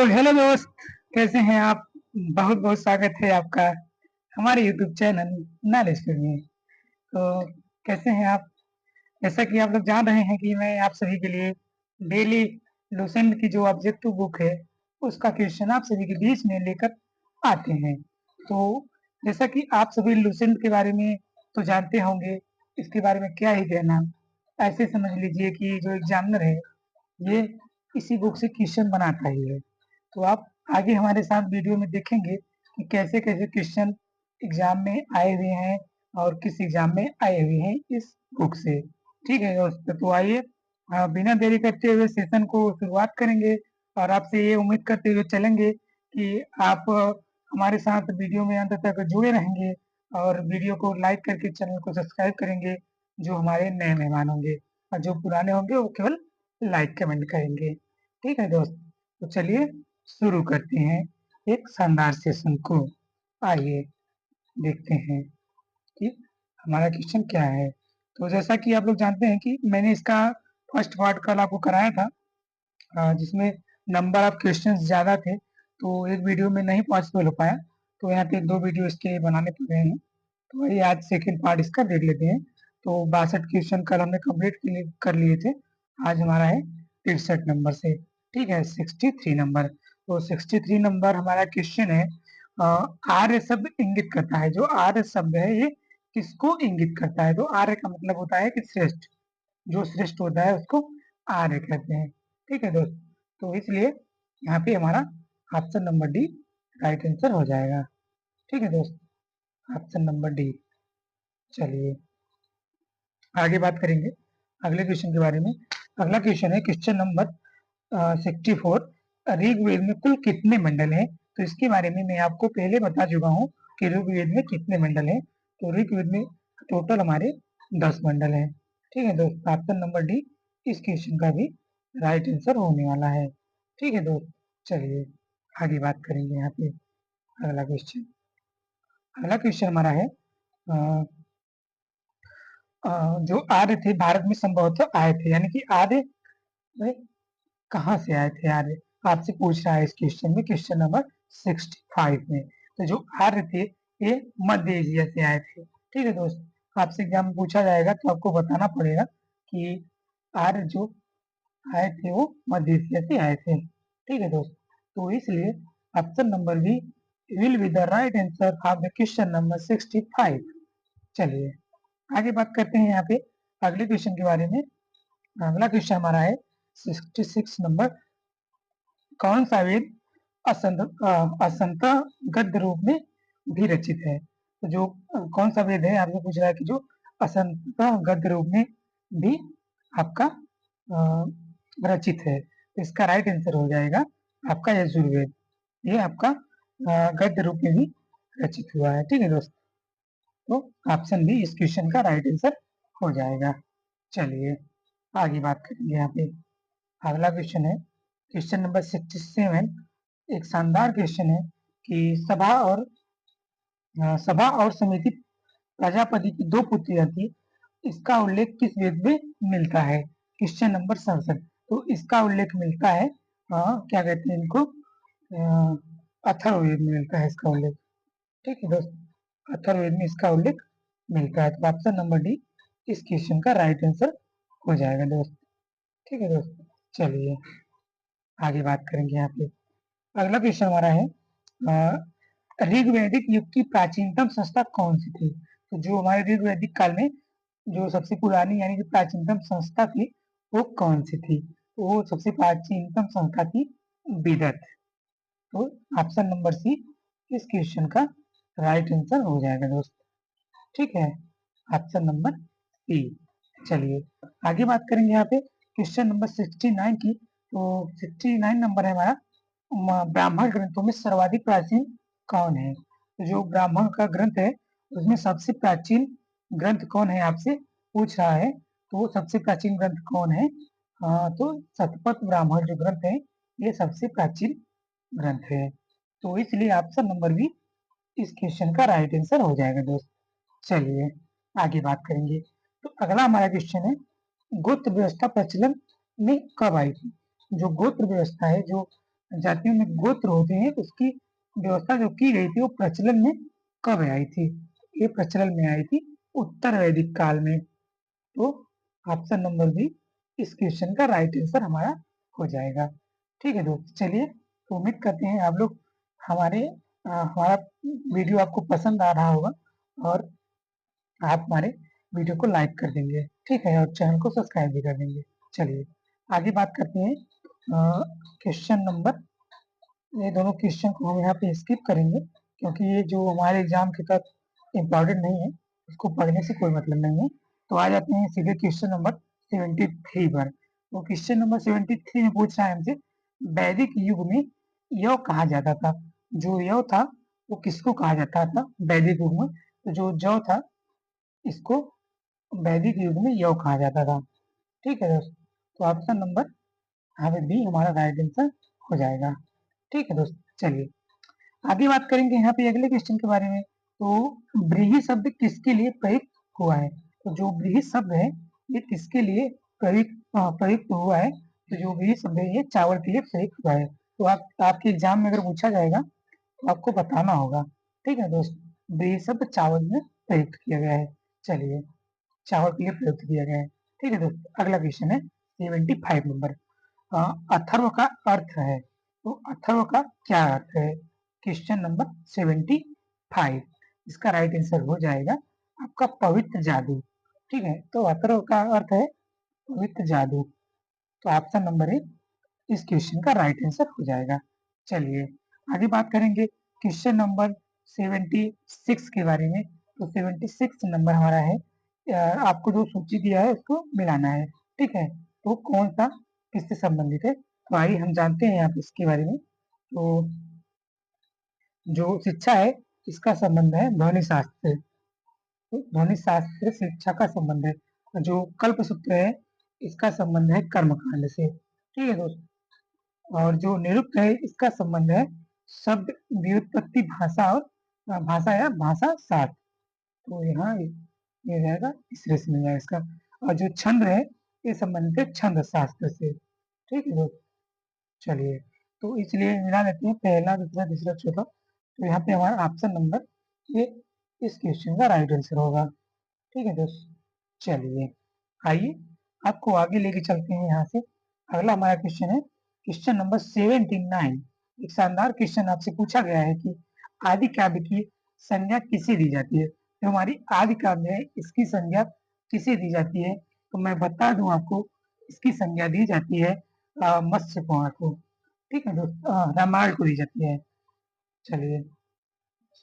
Hello दोस्त, कैसे हैं आप? बहुत बहुत स्वागत है आपका हमारे यूट्यूब चैनल नॉलेज में। तो कैसे हैं आप? जैसा कि आप लोग जान रहे हैं कि मैं आप सभी के लिए डेली लुसेंट की जो ऑब्जेक्टिव बुक है उसका क्वेश्चन आप सभी के बीच में लेकर आते हैं। तो जैसा कि आप सभी लुसेंट के बारे में तो जानते होंगे, इसके बारे में क्या ही कहना। ऐसे समझ लीजिए कि जो एग्जामिनर है ये इसी बुक से क्वेश्चन बनाता ही है। तो आप आगे हमारे साथ वीडियो में देखेंगे कि कैसे कैसे क्वेश्चन एग्जाम में आए हुए हैं और किस एग्जाम में आए हुए हैं इस बुक से। ठीक है दोस्तों, तो आइए बिना देरी करते हुए सेशन को शुरुआत करेंगे और आपसे ये उम्मीद करते हुए चलेंगे कि आप हमारे साथ वीडियो में अंत तक जुड़े रहेंगे और वीडियो को लाइक करके चैनल को सब्सक्राइब करेंगे जो हमारे नए मेहमान होंगे, और जो पुराने होंगे वो केवल लाइक कमेंट करेंगे। ठीक है दोस्त, तो चलिए शुरू करते हैं एक शानदार सेशन को। आइए देखते हैं कि हमारा क्वेश्चन क्या है। तो जैसा कि आप लोग जानते हैं कि मैंने इसका फर्स्ट पार्ट कल आपको कराया था, जिसमें नंबर ऑफ क्वेश्चंस ज़्यादा थे तो एक वीडियो में नहीं पॉसिबल हो पाया, तो यहाँ पे दो वीडियो इसके बनाने पड़ रहे हैं। तो वही आज सेकेंड पार्ट इसका देख लेते हैं। तो 62 क्वेश्चन कल हमने कंप्लीट कर लिए थे। आज हमारा है 63 नंबर से। ठीक है, 63 नंबर। तो 63 नंबर हमारा क्वेश्चन है। आर्य शब्द इंगित करता है, जो आर्य शब्द है ये किसको इंगित करता है? तो आर्य का मतलब होता है कि श्रेष्ठ, जो श्रेष्ठ होता है उसको आर्य कहते हैं। ठीक है दोस्त, तो इसलिए यहाँ पे हमारा option number D right answer हो जाएगा। ठीक है दोस्त, ऑप्शन नंबर डी। चलिए आगे बात करेंगे अगले क्वेश्चन के बारे में। अगला क्वेश्चन है क्वेश्चन नंबर 64। ऋग्वेद में कुल कितने मंडल हैं? तो इसके बारे में मैं आपको पहले बता चुका हूँ कि ऋग्वेद में कितने मंडल हैं। तो ऋग्वेद में टोटल हमारे 10 मंडल हैं। ठीक है दोस्त, ऑप्शन नंबर डी इस क्वेश्चन का भी राइट आंसर होने वाला है। ठीक है दोस्त, चलिए आगे बात करेंगे यहाँ पे अगला क्वेश्चन। अगला क्वेश्चन हमारा है जो आर्य थे भारत में संभवतः आए थे, यानी कि आर्य वे कहाँ से आए थे? आर्य आपसे पूछ रहा है इस क्वेश्चन में, क्वेश्चन नंबर 65 में। तो जो आर्य थे ये मध्य एशिया से आए थे। ठीक है दोस्त, आपसे एग्जाम में पूछा जाएगा तो आपको बताना पड़ेगा कि आर्य जो आए थे वो मध्य एशिया से आए थे। ठीक है दोस्त, तो इसलिए option number B will be the right answer of the question number 65। चलिए आगे बात करते हैं यहाँ पे अगले क्वेश्चन के बारे में। अगला क्वेश्चन हमारा है 66 नंबर। कौन सा वेद असंत गद्य रूप में भी रचित है? तो जो कौन सा वेद है आपसे पूछ रहा है कि जो असंत गद्य रूप में भी आपका रचित है? तो इसका राइट आंसर हो जाएगा आपका यजुर्वेद। ये आपका गद्य रूप में भी रचित हुआ है। ठीक है दोस्त, तो ऑप्शन बी इस क्वेश्चन का राइट आंसर हो जाएगा। चलिए आगे बात करेंगे यहाँ पे। अगला क्वेश्चन है क्वेश्चन नंबर 67। एक शानदार क्वेश्चन है कि सभा और समिति प्रजापति की दो पुत्रियां थी, इसका उल्लेख किस वेद में मिलता है? Question number 67। तो इसका उल्लेख मिलता है क्या कहते हैं इनको, अथर्ववेद में मिलता है इसका उल्लेख। ठीक है दोस्त, अथर्ववेद में इसका उल्लेख मिलता है। तो ऑप्शन नंबर डी इस क्वेश्चन का राइट आंसर हो जाएगा दोस्त। ठीक है दोस्त, चलिए आगे बात करेंगे यहाँ पे। अगला क्वेश्चन हमारा है ऋग्वैदिक युग की प्राचीनतम संस्था कौन सी थी? तो जो हमारे ऋग्वैदिक काल में जो सबसे पुरानी यानी कि प्राचीनतम संस्था थी वो कौन सी थी? तो वो सबसे प्राचीनतम संस्था थी विदत। तो ऑप्शन नंबर सी इस क्वेश्चन का राइट आंसर हो जाएगा दोस्त। ठीक है, ऑप्शन नंबर सी। चलिए आगे बात करेंगे यहाँ पे क्वेश्चन नंबर 69 की। तो 69 नंबर है हमारा ब्राह्मण ग्रंथों में सर्वाधिक प्राचीन कौन है? तो जो ब्राह्मण का ग्रंथ है उसमें सबसे प्राचीन ग्रंथ कौन है आपसे पूछ रहा है। तो वो सबसे प्राचीन ग्रंथ कौन है? तो शतपथ ब्राह्मण जो ग्रंथ है ये सबसे प्राचीन ग्रंथ है। तो इसलिए ऑप्शन नंबर बी इस क्वेश्चन का राइट आंसर हो जाएगा दोस्त। चलिए आगे बात करेंगे। तो अगला हमारा क्वेश्चन है गोत्र व्यवस्था प्रचलन में कब आई थी? जो गोत्र व्यवस्था है, जो जातियों में गोत्र होते हैं, उसकी व्यवस्था जो की गई थी वो प्रचलन में कब आई थी? ये प्रचलन में आई थी उत्तर वैदिक काल में। तो ऑप्शन नंबर बी इस क्वेश्चन का राइट आंसर हमारा हो जाएगा। ठीक है दोस्त, चलिए तो उम्मीद करते हैं आप लोग हमारा वीडियो आपको पसंद आ रहा होगा और आप हमारे वीडियो को लाइक कर देंगे, ठीक है, और चैनल को सब्सक्राइब भी कर देंगे। चलिए आगे बात करते हैं क्वेश्चन नंबर, ये दोनों क्वेश्चन को हम यहाँ पे स्किप करेंगे क्योंकि ये जो हमारे एग्जाम के तहत इम्पोर्टेंट नहीं है, उसको पढ़ने से कोई मतलब नहीं है। तो आ जाते हैं सीधे क्वेश्चन नंबर 73 पर। तो क्वेश्चन नंबर 73 में पूछ रहा है हमसे, वैदिक युग में यव कहा जाता था। जो यव था वो किसको कहा जाता था वैदिक युग में? तो जो जव था इसको वैदिक युग में यव कहा जाता था। ठीक है दोस्त, तो ऑप्शन नंबर यहाँ पे बी हमारा राइट आंसर हो जाएगा। ठीक है दोस्त, चलिए आगे बात करेंगे यहाँ पे अगले क्वेश्चन के बारे में। तो व्रीहि शब्द किसके लिए प्रयुक्त हुआ है? तो जो व्रीहि शब्द है ये किसके लिए प्रयुक्त हुआ है? तो जो व्रीहि शब्द है ये चावल के लिए प्रयुक्त हुआ है। तो आपके एग्जाम में अगर पूछा जाएगा तो आपको बताना होगा। ठीक है दोस्त, व्रीहि शब्द चावल में प्रयुक्त किया गया है। चलिए चावल के लिए प्रयुक्त किया गया है। ठीक है दोस्त, अगला क्वेश्चन है 75 नंबर। अथर्व का अर्थ है, तो अथर्व का क्या अर्थ है? क्वेश्चन नंबर 75, इसका राइट आंसर हो जाएगा आपका पवित्र जादू। ठीक है, तो अथर्व का अर्थ है पवित्र जादू। तो ऑप्शन नंबर ए इस क्वेश्चन का राइट आंसर हो जाएगा। चलिए आगे बात करेंगे क्वेश्चन नंबर 76 के बारे में। तो 76 नंबर हमारा है, आपको जो सूची दिया है उसको मिलाना है। ठीक है, तो कौन सा किससे संबंधित है? तो आइए हम जानते हैं यहाँ पे इसके बारे में। तो जो शिक्षा है इसका संबंध है ध्वनि शास्त्र से। तो ध्वनि शास्त्र शिक्षा का संबंध है। और जो कल्प सूत्र है इसका संबंध है कर्मकांड से। ठीक है दोस्त, और जो निरुक्त है इसका संबंध है शब्द व्युत्पत्ति भाषा और भाषा या भाषा शास्त्र। तो यहाँ ये रहेगा, इस रेस में जाएगा इसका। और जो छंद है ये संबंधित है छंद शास्त्र से। ठीक है दोस्त, चलिए तो इसलिए मिला लेते हैं पहला दूसरा तीसरा चौथा। तो यहाँ पे हमारा ऑप्शन नंबर ये इस क्वेश्चन का राइट आंसर होगा। ठीक है दोस्त, चलिए आइए आपको आगे लेके चलते हैं। यहाँ से अगला हमारा क्वेश्चन है क्वेश्चन नंबर 79। एक शानदार क्वेश्चन आपसे पूछा गया है कि आदि काव्य की संज्ञा किसे दी जाती है? जो हमारी आदि काव्य है इसकी संज्ञा किसे दी जाती है? तो मैं बता दूं आपको, इसकी संज्ञा दी जाती है मत्स्य पुराण को। ठीक है दोस्त, रामायण को दी जाती है। चलिए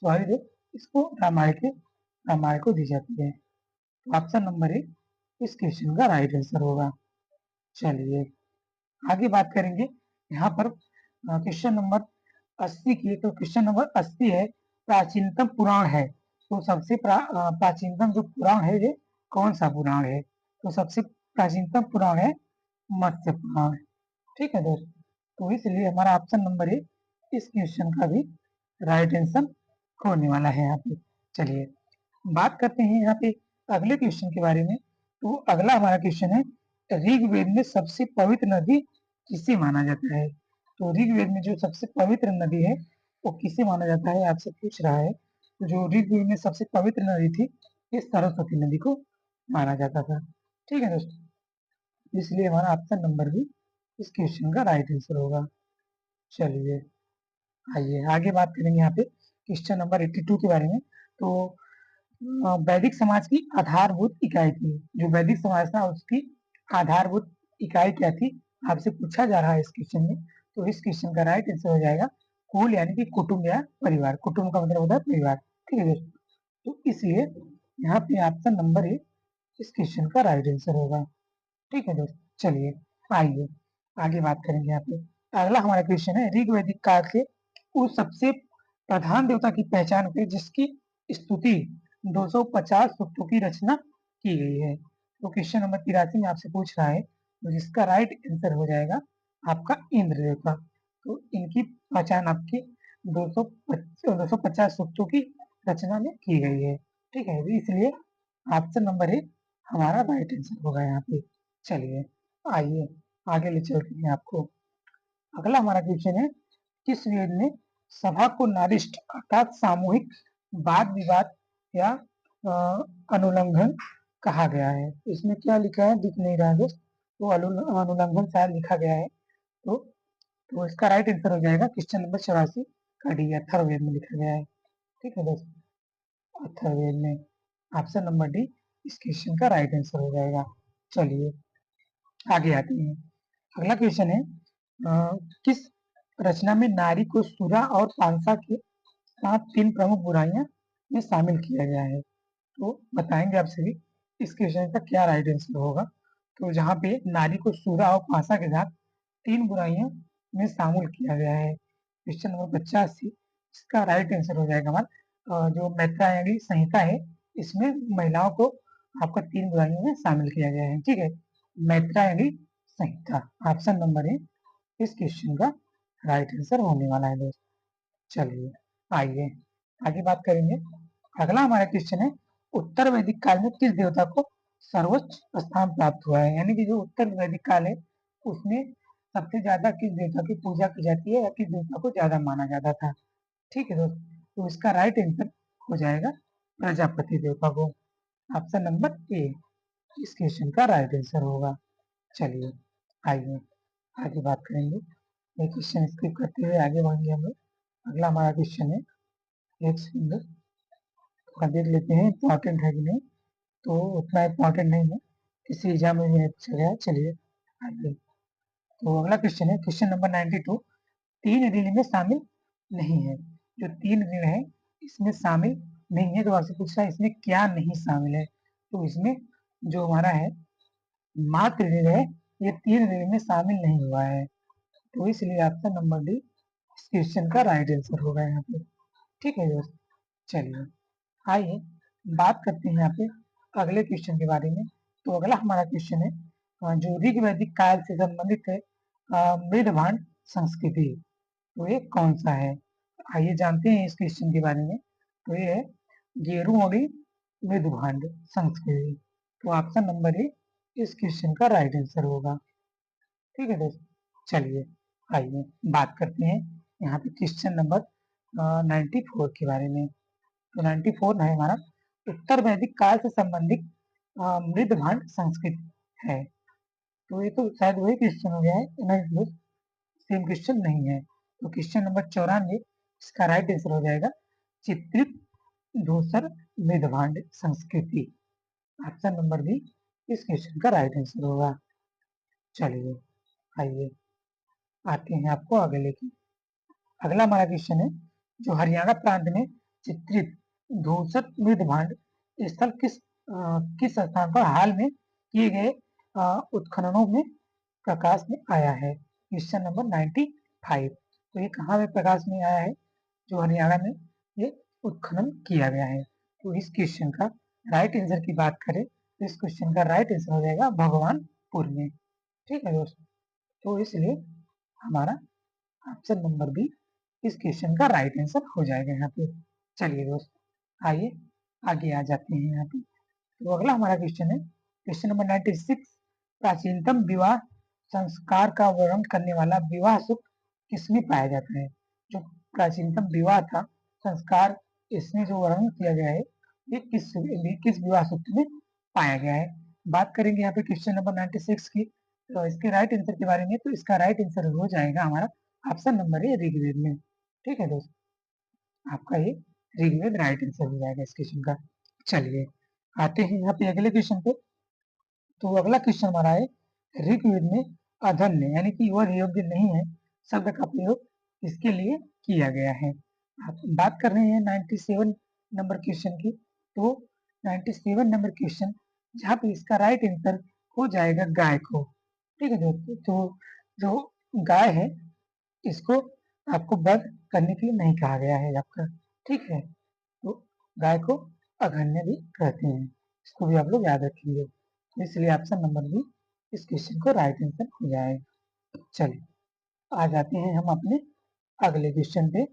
सॉरी दोस्त, इसको रामायण को दी जाती है। तो ऑप्शन नंबर ए इस क्वेश्चन का राइट आंसर होगा। चलिए आगे बात करेंगे यहाँ पर क्वेश्चन नंबर 80 की। तो क्वेश्चन नंबर 80 है प्राचीनतम पुराण है। तो सबसे प्राचीनतम जो पुराण है ये कौन सा पुराण है? तो सबसे प्राचीनतम पुराण है मत्स्य पुराण। ठीक है दोस्त, तो इसलिए हमारा ऑप्शन नंबर ए इस क्वेश्चन का भी राइट आंसर होने वाला है यहाँ पे। चलिए बात करते हैं यहाँ पे अगले क्वेश्चन के बारे में। तो अगला हमारा क्वेश्चन है ऋग्वेद में सबसे पवित्र नदी किसे माना जाता है? तो ऋग्वेद में जो सबसे पवित्र नदी है वो किसे माना जाता है आपसे पूछ रहा है। तो जो ऋग्वेद में सबसे पवित्र नदी थी ये सरस्वती नदी को माना जाता था। ठीक है दोस्तों, इसलिए हमारा ऑप्शन नंबर भी इस क्वेश्चन का राइट आंसर होगा। चलिए आइए आगे बात करेंगे यहाँ पे क्वेश्चन नंबर 82 के बारे में। तो वैदिक समाज की आधारभूत इकाई थी, जो वैदिक समाज था उसकी आधारभूत इकाई क्या थी आपसे पूछा जा रहा है इस क्वेश्चन में। तो इस क्वेश्चन का राइट आंसर हो जाएगा कुल, यानी कि कुटुंब या परिवार। कुटुंब का मतलब होता है परिवार। ठीक है दोस्तों, तो इसलिए यहाँ पे ऑप्शन नंबर ए इस क्वेश्चन का राइट आंसर होगा। ठीक है दोस्त, चलिए आइए आगे बात करेंगे यहाँ पे। अगला हमारा क्वेश्चन है ऋग्वैदिक काल के उस सबसे प्रधान देवता की पहचान करें जिसकी स्तुति 250 सूक्तों की रचना की गई है। तो क्वेश्चन नंबर 83 में आपसे पूछ रहा है, तो जिसका राइट आंसर हो जाएगा आपका इंद्र देवता। तो इनकी पहचान आपकी 250 सूक्तों की रचना में की गई है। ठीक है, इसलिए ऑप्शन नंबर ए हमारा राइट आंसर होगा यहाँ पे। चलिए आइए आगे ले चलते हैं आपको। अगला हमारा क्वेश्चन है किस वेद में सभा को नारिष्ट अर्थात सामूहिक वाद विवाद या अनुल्लंघन कहा गया है? इसमें क्या लिखा है दिख नहीं रहा है दोस्त, तो अनुल्लंघन शायद लिखा गया है। तो इसका राइट आंसर हो जाएगा क्वेश्चन नंबर 84 का डी, अथर्ववेद में लिखा गया है। ठीक है दोस्त, अथर्ववेद में ऑप्शन नंबर डी इस क्वेश्चन का राइट आंसर हो जाएगा। चलिए आगे आते हैं। अगला क्वेश्चन है किस रचना में नारी को सुरा और पांसा के साथ 3 प्रमुख बुराइयां में शामिल किया गया है? तो बताएंगे आप सभी इस क्वेश्चन का क्या राइट आंसर होगा। तो जहाँ पे नारी को सूरा और पांसा के साथ 3 बुराइयों में शामिल किया गया है, क्वेश्चन नंबर 85 इसका राइट आंसर हो जाएगा हमारा जो मैत्रायणी संहिता है, इसमें महिलाओं को आपका 3 बुराइयों में शामिल किया गया है। ठीक है, मैत्रायणी संहिता ऑप्शन नंबर ए इस क्वेश्चन का राइट आंसर होने वाला है दोस्त। चलिए आइए आगे बात करेंगे। अगला हमारा क्वेश्चन है उत्तर वैदिक काल में किस देवता को सर्वोच्च स्थान प्राप्त हुआ है? यानी कि जो उत्तर वैदिक काल है उसमें सबसे ज्यादा किस देवता की पूजा की जाती है या किस देवता को ज्यादा माना जाता था? ठीक है दोस्त, तो इसका राइट आंसर हो जाएगा प्रजापति देवता को, ऑप्शन नंबर ए इस क्वेश्चन का राइट आंसर होगा। चलिए आइए आगे बात करेंगे। ये क्वेश्चन स्किप करते हुए आगे बढ़ेंगे हम लोग। अगला हमारा क्वेश्चन है, एक सेकंड थोड़ा देख लेते हैं इम्पोर्टेंट है कि नहीं। तो उतना इम्पोर्टेंट नहीं है, किसी एग्जाम में भी अच्छा गया। चलिए आइए, तो अगला क्वेश्चन है क्वेश्चन नंबर 92 तीन ऋण में शामिल नहीं है। जो 3 ऋण है इसमें शामिल नहीं है, तो आपसे पूछ रहा है इसमें क्या नहीं शामिल है? तो इसमें जो हमारा है मात्र ऋण है, ये 3 ऋण में शामिल नहीं हुआ है, तो इसलिए ऑप्शन नंबर डी इस क्वेश्चन का राइट आंसर होगा यहाँ पे। ठीक है दोस्त, चलिए आइए बात करते हैं यहाँ पे अगले क्वेश्चन के बारे में। तो अगला हमारा क्वेश्चन है जो ऋग वैदिक काल से संबंधित है मृदभांड संस्कृति, तो ये कौन सा है? आइए जानते हैं इस क्वेश्चन के बारे में। तो ये है गेरुओडी मृदभांड संस्कृति, तो ऑप्शन नंबर ए इस क्वेश्चन का राइट आंसर होगा। ठीक है दोस्त, चलिए आइए बात करते हैं यहाँ पे क्वेश्चन नंबर 94 के बारे में। तो 94 है हमारा उत्तर वैदिक काल से संबंधित मृदभांड संस्कृत है। तो ये तो शायद वही क्वेश्चन हो गया है, नहीं दोस्त सेम क्वेश्चन नहीं है। तो क्वेश्चन नंबर 94 इसका राइट आंसर हो जाएगा चित्रित धूसर मृदभांड संस्कृति, ऑप्शन नंबर बी इस क्वेश्चन का राइट आंसर होगा। चलिए आइए आते हैं आपको अगले की। अगला हमारा क्वेश्चन है जो हरियाणा प्रांत में चित्रित धूसर मृदभांड स्थल किस स्थान पर हाल में किए गए उत्खननों में प्रकाश में आया है? क्वेश्चन नंबर 95, तो ये कहाँ में प्रकाश में आया है? जो हरियाणा में ये उत्खनन किया गया है। तो इस क्वेश्चन का राइट आंसर की बात करें तो इस क्वेश्चन का राइट आंसर हो जाएगा भगवानपुर में। ठीक है दोस्तों, तो इसलिए हमारा ऑप्शन नंबर बी इस क्वेश्चन का राइट आंसर हो जाएगा यहाँ पे। चलिए दोस्त आइए आगे आ जाते हैं यहाँ पे। तो अगला हमारा क्वेश्चन है क्वेश्चन नंबर 96 प्राचीनतम विवाह संस्कार का वर्णन करने वाला विवाह सूक्त किसमें पाया जाता है? जो प्राचीनतम विवाह था संस्कार इसमें जो वर्णन किया गया है ये किस विवाह सूक्त में पाया गया है? बात करेंगे यहाँ पे क्वेश्चन नंबर 96 की, तो इसके राइट आंसर के बारे में। तो इसका राइट आंसर हो जाएगा हमारा ऑप्शन नंबर ए ऋग्वेद में। ठीक है दोस्त, आपका ये ऋग्वेद राइट आंसर हो जाएगा इस क्वेश्चन का। चलिए आते हैं यहाँ पे अगले क्वेश्चन पे। तो अगला क्वेश्चन हमारा है ऋग्वेद में अधन्य यानी कि वह योग्य नहीं है शब्द का प्रयोग इसके लिए किया गया है। आप बात कर रहे हैं 97 नंबर क्वेश्चन की। तो 97 नंबर क्वेश्चन जहाँ पे इसका राइट आंसर हो जाएगा गाय को। ठीक है दोस्तों, तो जो गाय है इसको आपको वध करने के लिए नहीं कहा गया है आपका। ठीक है, तो गाय को अघन्य भी कहते हैं, इसको भी आप लोग याद रखेंगे। तो इसलिए ऑप्शन नंबर बी इस क्वेश्चन को राइट आंसर हो जाएगा। चलिए आ जाते हैं हम अपने अगले क्वेश्चन पे।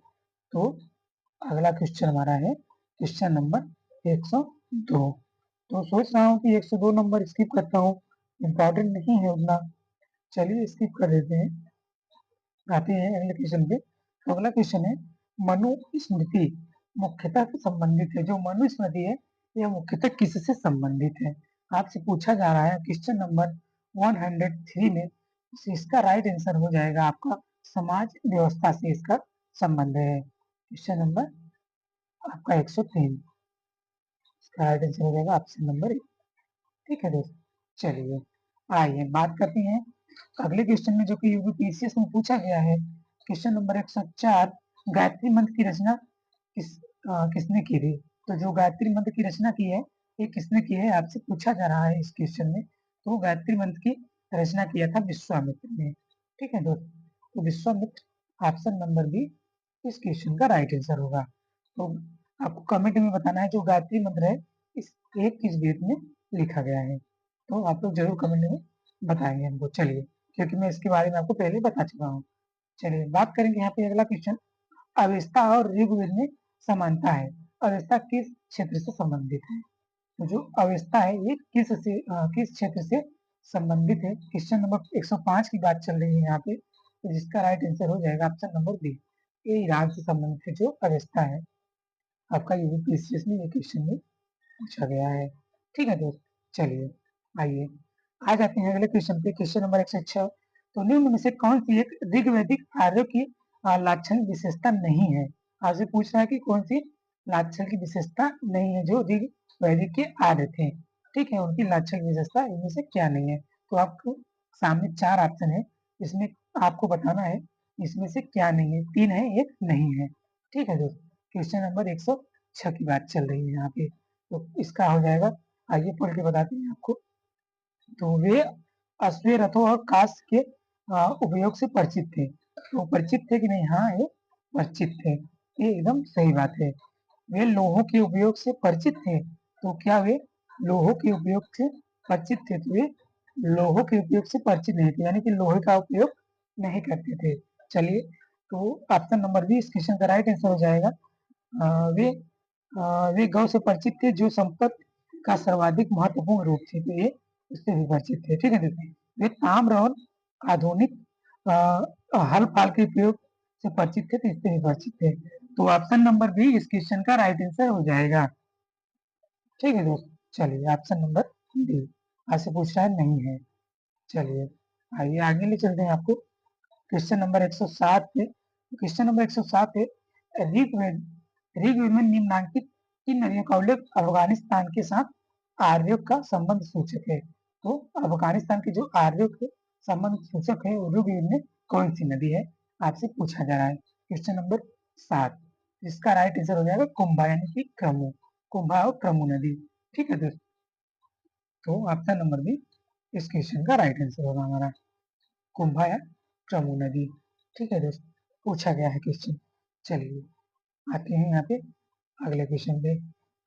तो अगला क्वेश्चन हमारा है क्वेश्चन नंबर 102। तो सोच रहा हूँ कि 102 नंबर स्किप करता हूँ, इम्पोर्टेंट नहीं है उतना। चलिए स्किप कर देते हैं, आते हैं अगले क्वेश्चन पे। तो अगला क्वेश्चन है, मनुस्मृति मुख्यतः से संबंधित है। जो मनुस्मृति है यह मुख्यतः किससे संबंधित है? आपसे पूछा जा रहा है क्वेश्चन नंबर 103 में। इसका राइट आंसर हो जाएगा आपका समाज व्यवस्था से इसका संबंध है। क्वेश्चन नंबर आपका 103, इसका राइट आंसर हो जाएगा ऑप्शन नंबर 1। ठीक है दोस्त, चलिए आइए बात करते हैं अगले क्वेश्चन में, जो कि यूपीपीसीएस में पूछा गया है। क्वेश्चन नंबर 104, गायत्री मंत्र की रचना किसने की थी? तो जो गायत्री मंत्र की रचना की है ये किसने की है, आपसे पूछा जा रहा है इस क्वेश्चन में। तो गायत्री मंत्र की रचना किया था विश्वामित्र ने। ठीक है दोस्त, तो विश्वामित्र ऑप्शन नंबर बी इस क्वेश्चन का राइट आंसर होगा। तो आपको कमेंट में बताना है जो गायत्री मंत्र है इस एक किस वेद में लिखा गया है। तो आप लोग जरूर कमेंट में बताएंगे हमको। चलिए, क्योंकि मैं इसके बारे में आपको पहले बता चुका हूँ। चलिए बात करेंगे यहाँ पे अगला क्वेश्चन, अवेस्ता और ऋग्वेद में समानता है। अवेस्ता किस क्षेत्र से संबंधित है? तो जो अवेस्ता है ये किस क्षेत्र से संबंधित है? क्वेश्चन नंबर 105 की बात चल रही है यहाँ पे, तो जिसका राइट आंसर हो जाएगा ऑप्शन नंबर बी, ये ईरान से संबंधित है जो अवेस्ता है। आपका यूपीएससी में ये क्वेश्चन में पूछा गया है। ठीक है दोस्त, चलिए आइए आ जाते हैं अगले क्वेश्चन पे। क्वेश्चन नंबर 106, तो निम्न में से कौन सी एक ऋग्वैदिक आर्यों की लाक्षणिक विशेषता नहीं है? आपसे पूछ रहा है कि कौन सी लाक्षणिक की विशेषता नहीं है जो ऋग्वैदिक के आर्य थे। ठीक है, उनकी लाक्षणिक विशेषता इनमें से क्या नहीं है? तो आपको सामने 4 ऑप्शन है, इसमें आपको बताना है इसमें से क्या नहीं है। 3 है, एक नहीं है। ठीक है दोस्त, क्वेश्चन नंबर 106 की बात चल रही है यहाँ पे, तो इसका हो जाएगा, आइए पढ़ के बताते हैं आपको। तो वे अश्व रथों और काश के उपयोग से परिचित थे। तो परिचित थे कि नहीं? हाँ, ये परिचित थे, ये एकदम सही बात है। वे लोहों के उपयोग से परिचित थे। तो क्या वे लोहों के उपयोग से परिचित थे? तो वे लोहों के उपयोग से परिचित नहीं थे, यानी कि लोहे का उपयोग नहीं करते थे। चलिए, तो ऑप्शन नंबर बी इस क्वेश्चन का राइट आंसर हो जाएगा। वे वे गौ से परिचित थे जो संपत्ति का सर्वाधिक महत्वपूर्ण रूप थे, तो ये उससे भी परिचित थे। ठीक है, देखिए वे ताम्र और आधुनिक हल पाल के उपयोग से परिचित थे, तो इससे भी परिचित थे। तो ऑप्शन नंबर बी इस क्वेश्चन का राइट आंसर हो जाएगा। ठीक है दोस्त, चलिए ऑप्शन नंबर डी आपसे पूछ रहा है नहीं है। चलिए आइए आगे ले चलते हैं आपको क्वेश्चन नंबर 107 पे। क्वेश्चन नंबर 107 है, ऋग्वेद ऋग्वेद में निम्नलिखित किन नदियों का उल्लेख अफगानिस्तान के साथ आर्यों का संबंध सूचक है? तो अफगानिस्तान के जो आर्यों के संबंध सूचक है वो ऋग्वेद में कौन सी नदी है, आपसे पूछा जा रहा है। क्वेश्चन नंबर 7, जिसका राइट आंसर हो जाएगा कुंभा, यानी कि क्रमु, कुंभा और क्रमु नदी। ठीक है दोस्त, तो ऑप्शन नंबर बी इस क्वेश्चन का राइट आंसर होगा हमारा, कुंभा या क्रमु नदी। ठीक है दोस्त, पूछा गया है क्वेश्चन। चलिए आते हैं यहाँ पे अगले क्वेश्चन पे।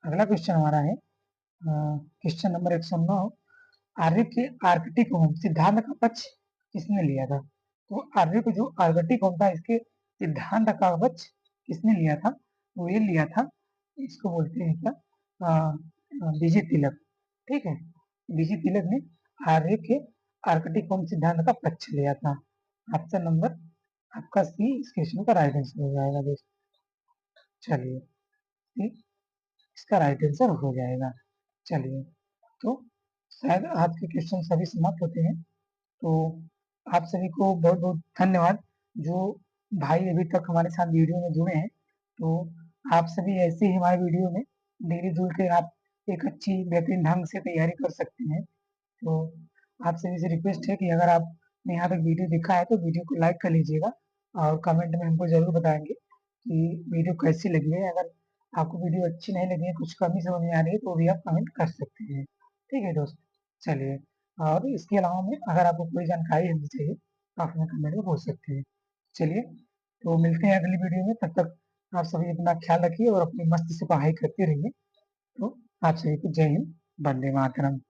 अगला क्वेश्चन हमारा है क्वेश्चन नंबर 109, आर्य के आर्कटिक होम सिद्धांत का पक्ष किसने लिया था? तो आर्य को जो आर्कटिक होम था इसके सिद्धांत का पक्ष किसने लिया था? वो ये लिया था, इसको बोलते हैं क्या, बीजे तिलक। ठीक है, बीजे तिलक ने आर्य के आर्कटिक होम सिद्धांत का पक्ष लिया था। ऑप्शन नंबर आपका सी इस क्वेश्चन का राइट आंसर हो जाएगा दोस्त। चलिए, सी इसका राइट आंसर हो जाएगा। चलिए, तो शायद आज के क्वेश्चन सभी समाप्त होते हैं। तो आप सभी को बहुत बहुत धन्यवाद जो भाई अभी तक हमारे साथ वीडियो में जुड़े हैं। तो आप सभी ऐसे ही हमारे वीडियो में डेली जुड़ के आप एक अच्छी बेहतरीन ढंग से तैयारी कर सकते हैं। तो आप सभी से रिक्वेस्ट है कि अगर आपने यहाँ तक वीडियो देखा है तो वीडियो को लाइक कर लीजिएगा और कमेंट में हमको जरूर बताएंगे कि वीडियो कैसी लगी है। अगर आपको वीडियो अच्छी नहीं लगी है, कुछ कमी समझ में आ रही है, तो भी आप कमेंट कर सकते हैं। ठीक है दोस्त, चलिए, और इसके अलावा में अगर आपको कोई जानकारी हमसे चाहिए तो आप हमें कमेंट में पूछ सकते हैं। चलिए, तो मिलते हैं अगली वीडियो में, तब तक आप सभी अपना ख्याल रखिए और अपनी मस्ती से पढ़ाई करते रहिए। तो आप सभी को जय हिंद, वंदे मातरम।